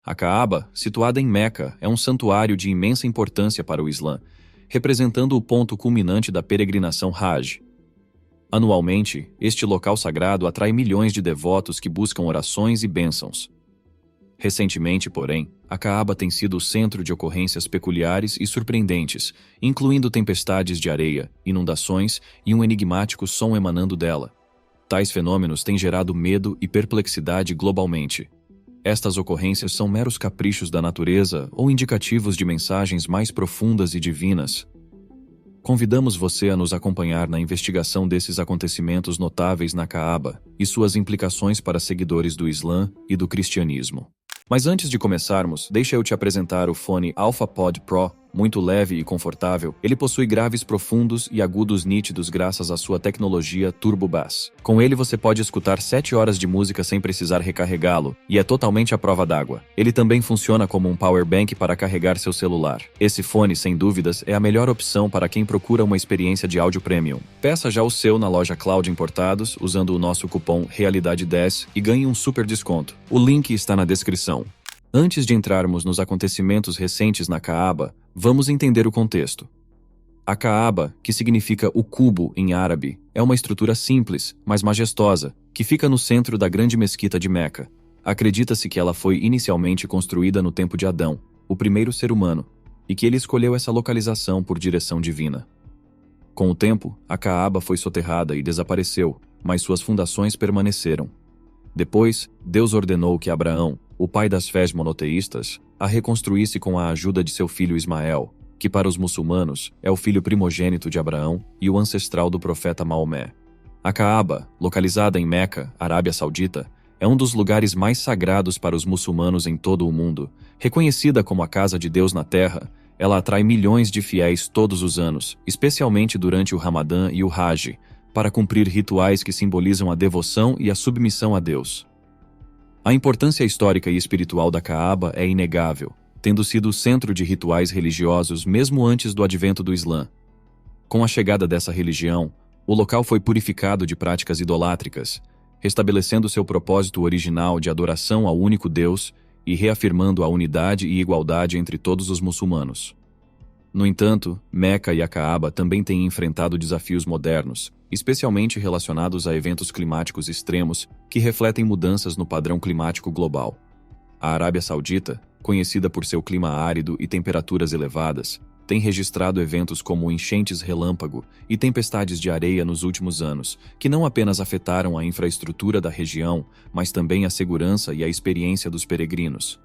A Caaba, situada em Meca, é um santuário de imensa importância para o Islã, representando o ponto culminante da peregrinação Hajj. Anualmente, este local sagrado atrai milhões de devotos que buscam orações e bênçãos. Recentemente, porém, a Caaba tem sido o centro de ocorrências peculiares e surpreendentes, incluindo tempestades de areia, inundações e um enigmático som emanando dela. Tais fenômenos têm gerado medo e perplexidade globalmente. Estas ocorrências são meros caprichos da natureza ou indicativos de mensagens mais profundas e divinas? Convidamos você a nos acompanhar na investigação desses acontecimentos notáveis na Caaba e suas implicações para seguidores do Islã e do cristianismo. Mas antes de começarmos, deixa eu te apresentar o fone AlphaPod Pro. Muito leve e confortável, ele possui graves profundos e agudos nítidos graças à sua tecnologia Turbo Bass. Com ele você pode escutar 7 horas de música sem precisar recarregá-lo, e é totalmente à prova d'água. Ele também funciona como um power bank para carregar seu celular. Esse fone, sem dúvidas, é a melhor opção para quem procura uma experiência de áudio premium. Peça já o seu na loja Cloud Importados, usando o nosso cupom Realidade10 e ganhe um super desconto. O link está na descrição. Antes de entrarmos nos acontecimentos recentes na Caaba, vamos entender o contexto. A Caaba, que significa o cubo em árabe, é uma estrutura simples, mas majestosa, que fica no centro da grande mesquita de Meca. Acredita-se que ela foi inicialmente construída no tempo de Adão, o primeiro ser humano, e que ele escolheu essa localização por direção divina. Com o tempo, a Caaba foi soterrada e desapareceu, mas suas fundações permaneceram. Depois, Deus ordenou que Abraão, o pai das fés monoteístas, a reconstruísse com a ajuda de seu filho Ismael, que para os muçulmanos é o filho primogênito de Abraão e o ancestral do profeta Maomé. A Caaba, localizada em Meca, Arábia Saudita, é um dos lugares mais sagrados para os muçulmanos em todo o mundo. Reconhecida como a Casa de Deus na Terra, ela atrai milhões de fiéis todos os anos, especialmente durante o Ramadã e o Hajj, para cumprir rituais que simbolizam a devoção e a submissão a Deus. A importância histórica e espiritual da Caaba é inegável, tendo sido o centro de rituais religiosos mesmo antes do advento do Islã. Com a chegada dessa religião, o local foi purificado de práticas idolátricas, restabelecendo seu propósito original de adoração ao único Deus e reafirmando a unidade e igualdade entre todos os muçulmanos. No entanto, Meca e a Caaba também têm enfrentado desafios modernos, especialmente relacionados a eventos climáticos extremos que refletem mudanças no padrão climático global. A Arábia Saudita, conhecida por seu clima árido e temperaturas elevadas, tem registrado eventos como enchentes relâmpago e tempestades de areia nos últimos anos, que não apenas afetaram a infraestrutura da região, mas também a segurança e a experiência dos peregrinos.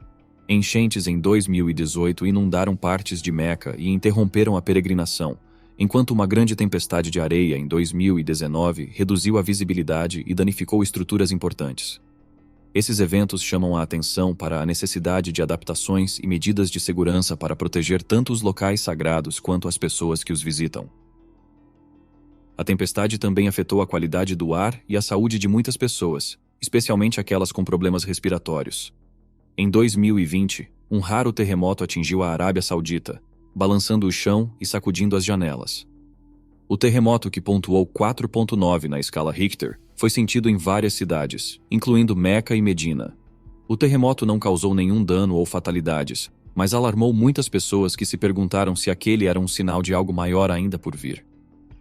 Enchentes em 2018 inundaram partes de Meca e interromperam a peregrinação, enquanto uma grande tempestade de areia em 2019 reduziu a visibilidade e danificou estruturas importantes. Esses eventos chamam a atenção para a necessidade de adaptações e medidas de segurança para proteger tanto os locais sagrados quanto as pessoas que os visitam. A tempestade também afetou a qualidade do ar e a saúde de muitas pessoas, especialmente aquelas com problemas respiratórios. Em 2020, um raro terremoto atingiu a Arábia Saudita, balançando o chão e sacudindo as janelas. O terremoto, que pontuou 4,9 na escala Richter, foi sentido em várias cidades, incluindo Meca e Medina. O terremoto não causou nenhum dano ou fatalidades, mas alarmou muitas pessoas que se perguntaram se aquele era um sinal de algo maior ainda por vir.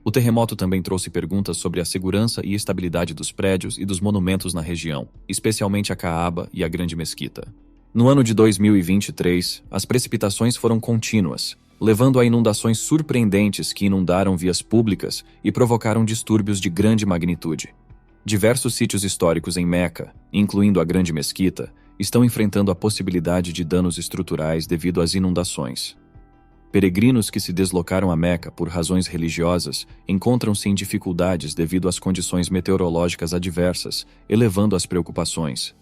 O terremoto também trouxe perguntas sobre a segurança e estabilidade dos prédios e dos monumentos na região, especialmente a Caaba e a Grande Mesquita. No ano de 2023, as precipitações foram contínuas, levando a inundações surpreendentes que inundaram vias públicas e provocaram distúrbios de grande magnitude. Diversos sítios históricos em Meca, incluindo a Grande Mesquita, estão enfrentando a possibilidade de danos estruturais devido às inundações. Peregrinos que se deslocaram a Meca por razões religiosas encontram-se em dificuldades devido às condições meteorológicas adversas, elevando as preocupações.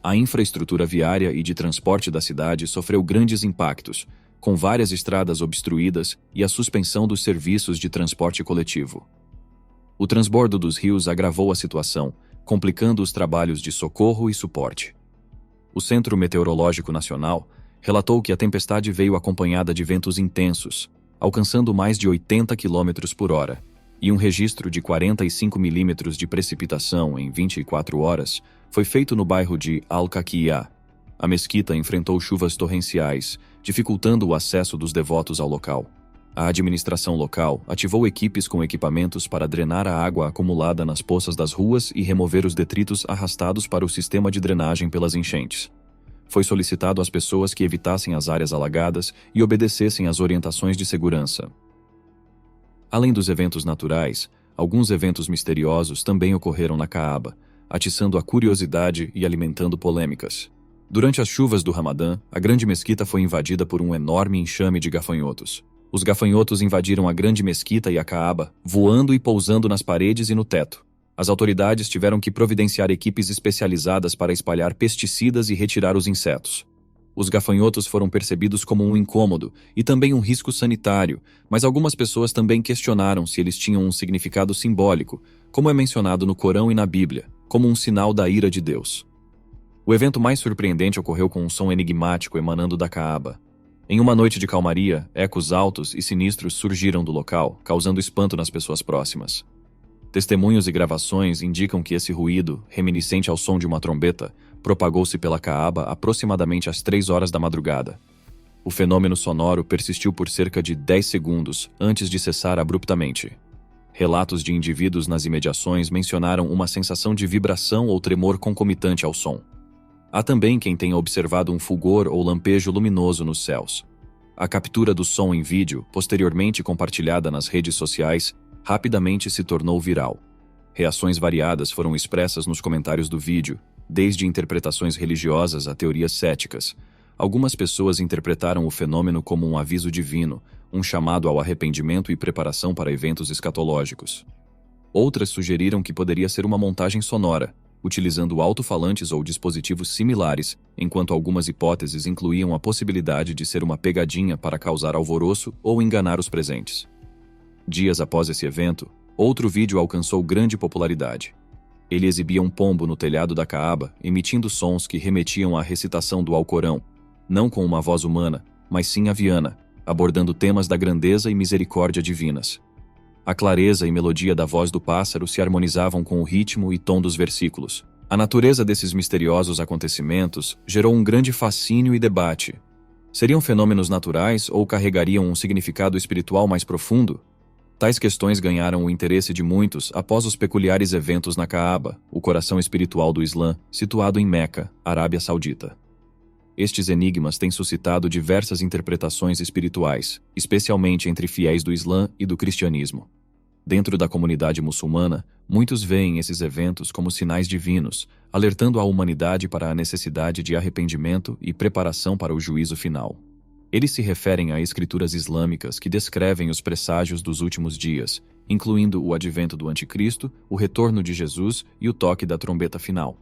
A infraestrutura viária e de transporte da cidade sofreu grandes impactos, com várias estradas obstruídas e a suspensão dos serviços de transporte coletivo. O transbordo dos rios agravou a situação, complicando os trabalhos de socorro e suporte. O Centro Meteorológico Nacional relatou que a tempestade veio acompanhada de ventos intensos, alcançando mais de 80 km por hora, e um registro de 45 milímetros de precipitação em 24 horas foi feito no bairro de Al-Qaqiya. A mesquita enfrentou chuvas torrenciais, dificultando o acesso dos devotos ao local. A administração local ativou equipes com equipamentos para drenar a água acumulada nas poças das ruas e remover os detritos arrastados para o sistema de drenagem pelas enchentes. Foi solicitado às pessoas que evitassem as áreas alagadas e obedecessem às orientações de segurança. Além dos eventos naturais, alguns eventos misteriosos também ocorreram na Caaba, atiçando a curiosidade e alimentando polêmicas. Durante as chuvas do Ramadã, a grande mesquita foi invadida por um enorme enxame de gafanhotos. Os gafanhotos invadiram a grande mesquita e a Caaba, voando e pousando nas paredes e no teto. As autoridades tiveram que providenciar equipes especializadas para espalhar pesticidas e retirar os insetos. Os gafanhotos foram percebidos como um incômodo e também um risco sanitário, mas algumas pessoas também questionaram se eles tinham um significado simbólico, como é mencionado no Corão e na Bíblia, como um sinal da ira de Deus. O evento mais surpreendente ocorreu com um som enigmático emanando da Caaba. Em uma noite de calmaria, ecos altos e sinistros surgiram do local, causando espanto nas pessoas próximas. Testemunhos e gravações indicam que esse ruído, reminiscente ao som de uma trombeta, propagou-se pela Caaba aproximadamente às 3 horas da madrugada. O fenômeno sonoro persistiu por cerca de 10 segundos antes de cessar abruptamente. Relatos de indivíduos nas imediações mencionaram uma sensação de vibração ou tremor concomitante ao som. Há também quem tenha observado um fulgor ou lampejo luminoso nos céus. A captura do som em vídeo, posteriormente compartilhada nas redes sociais, rapidamente se tornou viral. Reações variadas foram expressas nos comentários do vídeo, desde interpretações religiosas a teorias céticas. Algumas pessoas interpretaram o fenômeno como um aviso divino, um chamado ao arrependimento e preparação para eventos escatológicos. Outras sugeriram que poderia ser uma montagem sonora, utilizando alto-falantes ou dispositivos similares, enquanto algumas hipóteses incluíam a possibilidade de ser uma pegadinha para causar alvoroço ou enganar os presentes. Dias após esse evento, outro vídeo alcançou grande popularidade. Ele exibia um pombo no telhado da Caaba, emitindo sons que remetiam à recitação do Alcorão, não com uma voz humana, mas sim aviana, abordando temas da grandeza e misericórdia divinas. A clareza e melodia da voz do pássaro se harmonizavam com o ritmo e tom dos versículos. A natureza desses misteriosos acontecimentos gerou um grande fascínio e debate. Seriam fenômenos naturais ou carregariam um significado espiritual mais profundo? Tais questões ganharam o interesse de muitos após os peculiares eventos na Caaba, o coração espiritual do Islã, situado em Meca, Arábia Saudita. Estes enigmas têm suscitado diversas interpretações espirituais, especialmente entre fiéis do Islã e do cristianismo. Dentro da comunidade muçulmana, muitos veem esses eventos como sinais divinos, alertando a humanidade para a necessidade de arrependimento e preparação para o juízo final. Eles se referem a escrituras islâmicas que descrevem os presságios dos últimos dias, incluindo o advento do Anticristo, o retorno de Jesus e o toque da trombeta final.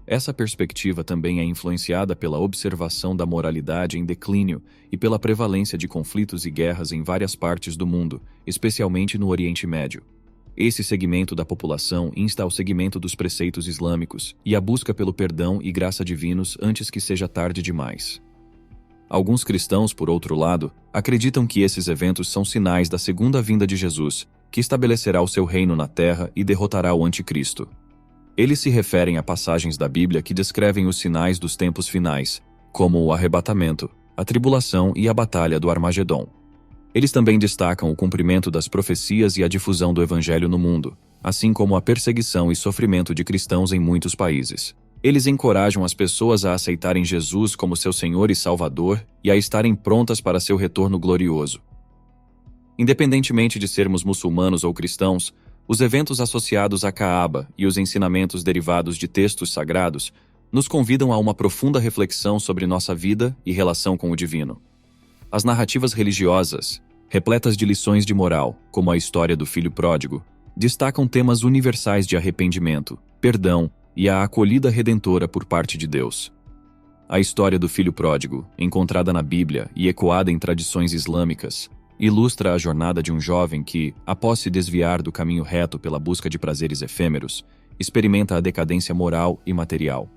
Essa perspectiva também é influenciada pela observação da moralidade em declínio e pela prevalência de conflitos e guerras em várias partes do mundo, especialmente no Oriente Médio. Esse segmento da população insta ao seguimento dos preceitos islâmicos e à busca pelo perdão e graça divinos antes que seja tarde demais. Alguns cristãos, por outro lado, acreditam que esses eventos são sinais da segunda vinda de Jesus, que estabelecerá o seu reino na terra e derrotará o Anticristo. Eles se referem a passagens da Bíblia que descrevem os sinais dos tempos finais, como o arrebatamento, a tribulação e a batalha do Armagedon. Eles também destacam o cumprimento das profecias e a difusão do Evangelho no mundo, assim como a perseguição e sofrimento de cristãos em muitos países. Eles encorajam as pessoas a aceitarem Jesus como seu Senhor e Salvador e a estarem prontas para seu retorno glorioso. Independentemente de sermos muçulmanos ou cristãos, os eventos associados à Caaba e os ensinamentos derivados de textos sagrados nos convidam a uma profunda reflexão sobre nossa vida e relação com o divino. As narrativas religiosas, repletas de lições de moral, como a história do filho pródigo, destacam temas universais de arrependimento, perdão e a acolhida redentora por parte de Deus. A história do filho pródigo, encontrada na Bíblia e ecoada em tradições islâmicas, ilustra a jornada de um jovem que, após se desviar do caminho reto pela busca de prazeres efêmeros, experimenta a decadência moral e material.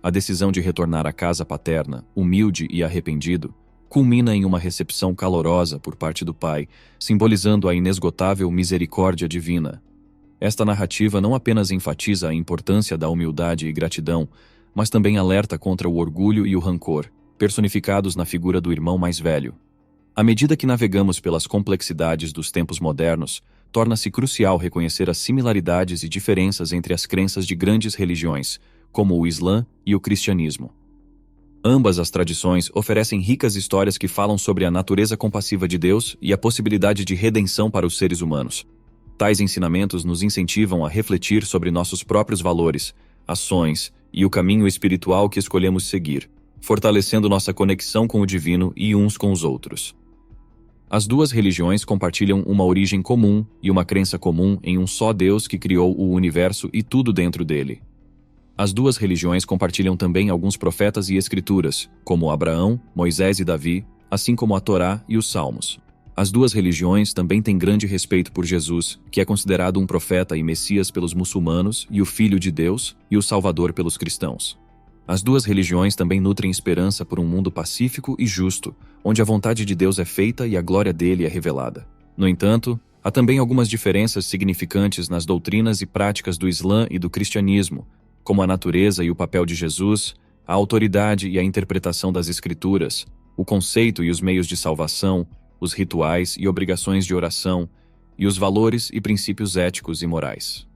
A decisão de retornar à casa paterna, humilde e arrependido, culmina em uma recepção calorosa por parte do pai, simbolizando a inesgotável misericórdia divina. Esta narrativa não apenas enfatiza a importância da humildade e gratidão, mas também alerta contra o orgulho e o rancor, personificados na figura do irmão mais velho. À medida que navegamos pelas complexidades dos tempos modernos, torna-se crucial reconhecer as similaridades e diferenças entre as crenças de grandes religiões, como o Islã e o cristianismo. Ambas as tradições oferecem ricas histórias que falam sobre a natureza compassiva de Deus e a possibilidade de redenção para os seres humanos. Tais ensinamentos nos incentivam a refletir sobre nossos próprios valores, ações e o caminho espiritual que escolhemos seguir, fortalecendo nossa conexão com o divino e uns com os outros. As duas religiões compartilham uma origem comum e uma crença comum em um só Deus que criou o universo e tudo dentro dele. As duas religiões compartilham também alguns profetas e escrituras, como Abraão, Moisés e Davi, assim como a Torá e os Salmos. As duas religiões também têm grande respeito por Jesus, que é considerado um profeta e Messias pelos muçulmanos e o Filho de Deus e o Salvador pelos cristãos. As duas religiões também nutrem esperança por um mundo pacífico e justo, onde a vontade de Deus é feita e a glória dele é revelada. No entanto, há também algumas diferenças significantes nas doutrinas e práticas do Islã e do cristianismo, como a natureza e o papel de Jesus, a autoridade e a interpretação das Escrituras, o conceito e os meios de salvação, os rituais e obrigações de oração, e os valores e princípios éticos e morais.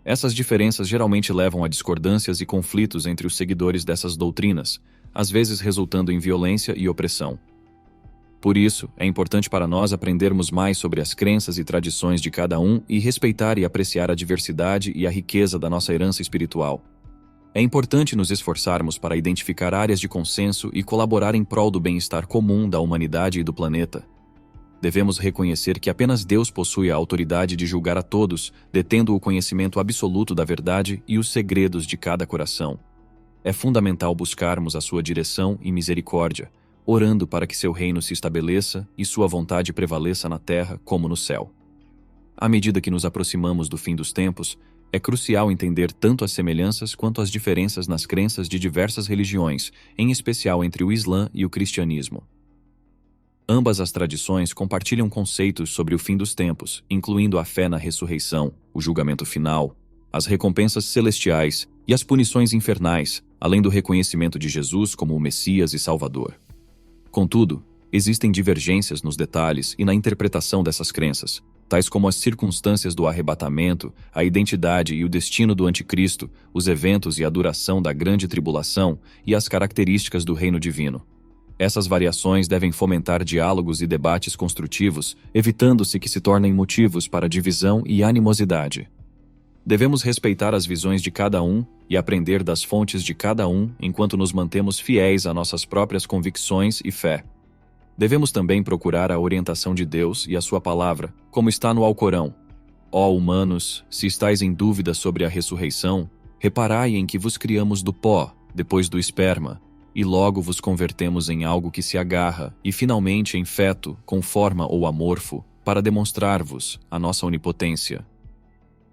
Essas diferenças geralmente levam a discordâncias e conflitos entre os seguidores dessas doutrinas, às vezes resultando em violência e opressão. Por isso, é importante para nós aprendermos mais sobre as crenças e tradições de cada um e respeitar e apreciar a diversidade e a riqueza da nossa herança espiritual. É importante nos esforçarmos para identificar áreas de consenso e colaborar em prol do bem-estar comum da humanidade e do planeta. Devemos reconhecer que apenas Deus possui a autoridade de julgar a todos, detendo o conhecimento absoluto da verdade e os segredos de cada coração. É fundamental buscarmos a sua direção e misericórdia, orando para que seu reino se estabeleça e sua vontade prevaleça na terra como no céu. À medida que nos aproximamos do fim dos tempos, é crucial entender tanto as semelhanças quanto as diferenças nas crenças de diversas religiões, em especial entre o Islã e o cristianismo. Ambas as tradições compartilham conceitos sobre o fim dos tempos, incluindo a fé na ressurreição, o julgamento final, as recompensas celestiais e as punições infernais, além do reconhecimento de Jesus como o Messias e Salvador. Contudo, existem divergências nos detalhes e na interpretação dessas crenças, tais como as circunstâncias do arrebatamento, a identidade e o destino do anticristo, os eventos e a duração da grande tribulação e as características do reino divino. Essas variações devem fomentar diálogos e debates construtivos, evitando-se que se tornem motivos para divisão e animosidade. Devemos respeitar as visões de cada um e aprender das fontes de cada um enquanto nos mantemos fiéis a nossas próprias convicções e fé. Devemos também procurar a orientação de Deus e a sua palavra, como está no Alcorão. Ó humanos, se estáis em dúvida sobre a ressurreição, reparai em que vos criamos do pó, depois do esperma, e logo vos convertemos em algo que se agarra, e finalmente em feto, com forma ou amorfo, para demonstrar-vos a nossa onipotência.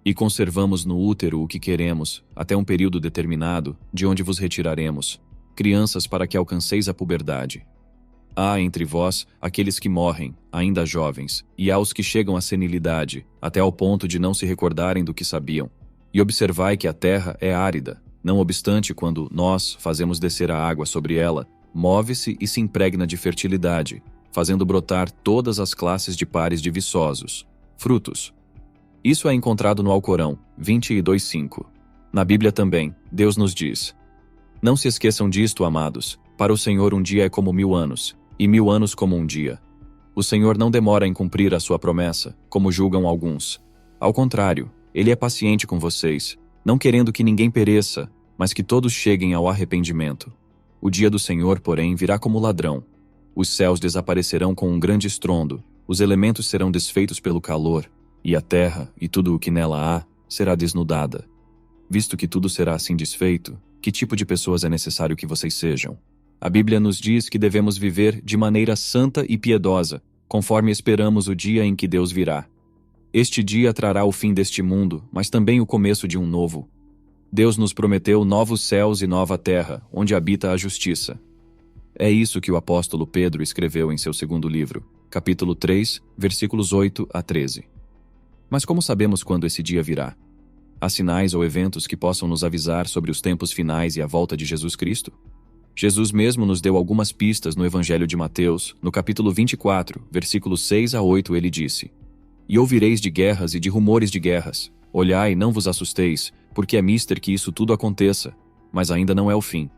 E conservamos no útero o que queremos, até um período determinado, de onde vos retiraremos, crianças para que alcanceis a puberdade. Há entre vós aqueles que morrem, ainda jovens, e há os que chegam à senilidade, até ao ponto de não se recordarem do que sabiam. E observai que a terra é árida. Não obstante, quando nós fazemos descer a água sobre ela, move-se e se impregna de fertilidade, fazendo brotar todas as classes de pares de viçosos, frutos. Isso é encontrado no Alcorão, 22:5. Na Bíblia também, Deus nos diz: Não se esqueçam disto, amados, para o Senhor um dia é como 1000 anos, e 1000 anos como um dia. O Senhor não demora em cumprir a sua promessa, como julgam alguns. Ao contrário, Ele é paciente com vocês, não querendo que ninguém pereça, mas que todos cheguem ao arrependimento. O dia do Senhor, porém, virá como ladrão. Os céus desaparecerão com um grande estrondo, os elementos serão desfeitos pelo calor, e a terra, e tudo o que nela há, será desnudada. Visto que tudo será assim desfeito, que tipo de pessoas é necessário que vocês sejam? A Bíblia nos diz que devemos viver de maneira santa e piedosa, conforme esperamos o dia em que Deus virá. Este dia trará o fim deste mundo, mas também o começo de um novo. Deus nos prometeu novos céus e nova terra, onde habita a justiça. É isso que o apóstolo Pedro escreveu em seu segundo livro, capítulo 3, versículos 8 a 13. Mas como sabemos quando esse dia virá? Há sinais ou eventos que possam nos avisar sobre os tempos finais e a volta de Jesus Cristo? Jesus mesmo nos deu algumas pistas no Evangelho de Mateus, no capítulo 24, versículos 6 a 8, ele disse: E ouvireis de guerras e de rumores de guerras. Olhai, não vos assusteis, porque é mister que isso tudo aconteça, mas ainda não é o fim.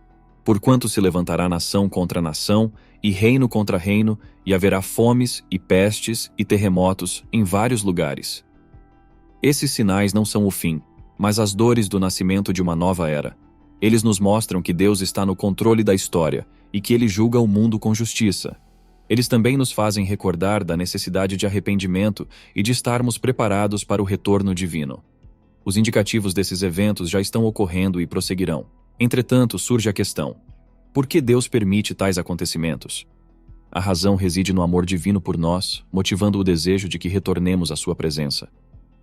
Porquanto se levantará nação contra nação, e reino contra reino, e haverá fomes, e pestes, e terremotos em vários lugares. Esses sinais não são o fim, mas as dores do nascimento de uma nova era. Eles nos mostram que Deus está no controle da história e que Ele julga o mundo com justiça. Eles também nos fazem recordar da necessidade de arrependimento e de estarmos preparados para o retorno divino. Os indicativos desses eventos já estão ocorrendo e prosseguirão. Entretanto, surge a questão: por que Deus permite tais acontecimentos? A razão reside no amor divino por nós, motivando o desejo de que retornemos à sua presença.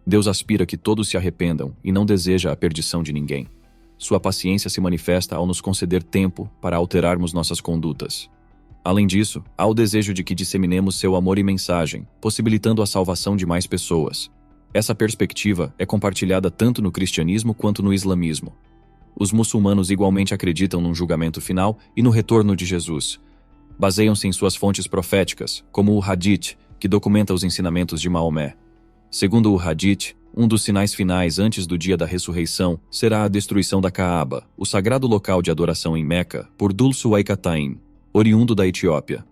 Deus aspira que todos se arrependam e não deseja a perdição de ninguém. Sua paciência se manifesta ao nos conceder tempo para alterarmos nossas condutas. Além disso, há o desejo de que disseminemos seu amor e mensagem, possibilitando a salvação de mais pessoas. Essa perspectiva é compartilhada tanto no cristianismo quanto no islamismo. Os muçulmanos igualmente acreditam num julgamento final e no retorno de Jesus. Baseiam-se em suas fontes proféticas, como o Hadith, que documenta os ensinamentos de Maomé. Segundo o Hadith, um dos sinais finais antes do dia da ressurreição será a destruição da Kaaba, o sagrado local de adoração em Meca, por Dhul Suwaikatayn, oriundo da Etiópia.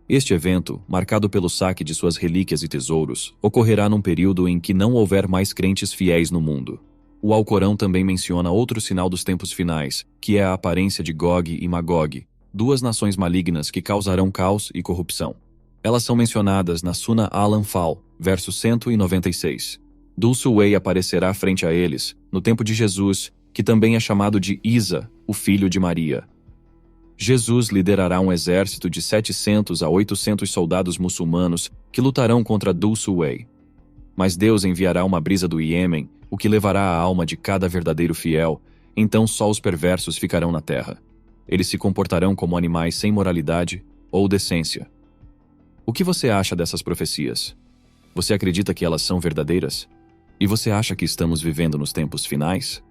Este evento, marcado pelo saque de suas relíquias e tesouros, ocorrerá num período em que não houver mais crentes fiéis no mundo. O Alcorão também menciona outro sinal dos tempos finais, que é a aparência de Gog e Magog, duas nações malignas que causarão caos e corrupção. Elas são mencionadas na Suna Al-Anfal, verso 196. Dhul Suway aparecerá frente a eles, no tempo de Jesus, que também é chamado de Isa, o filho de Maria. Jesus liderará um exército de 700 a 800 soldados muçulmanos que lutarão contra Dhul Suway. Mas Deus enviará uma brisa do Iêmen, o que levará a alma de cada verdadeiro fiel, então só os perversos ficarão na terra. Eles se comportarão como animais sem moralidade ou decência. O que você acha dessas profecias? Você acredita que elas são verdadeiras? E você acha que estamos vivendo nos tempos finais?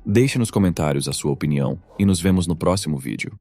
Deixe nos comentários a sua opinião e nos vemos no próximo vídeo.